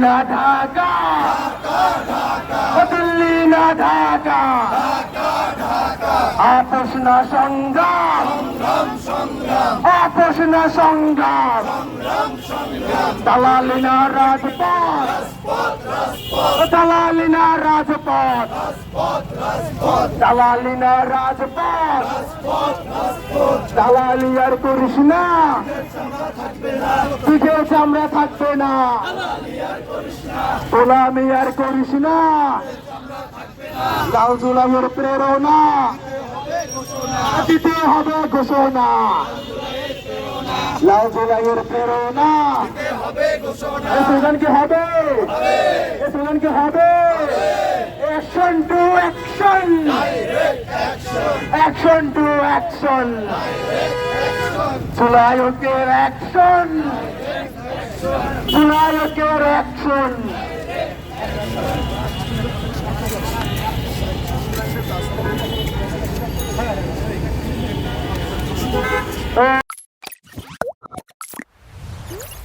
না ঢাকা, দিল্লি না ঢাকা, আপোষ না সংগ্রাম, আপোষ না সংগ্রাম, দালালি না রাজপথ, দালালি না রাজপথ, দালালি না রাজপথ, দালালি আর করিস না, পিঠে চামড়া থাকবে না, গোলামি আর করিস না, লাল জুলাইয়ের প্রেরণা দিতে হবে ঘোষণা, লাল জুলাইয়ের প্রেরণা স্লোগান কি হবে, স্লোগান কি হবে, action to action, action to action, July ঐক্যের অ্যাকশন, জুলাই ঐক্যের অ্যাকশন।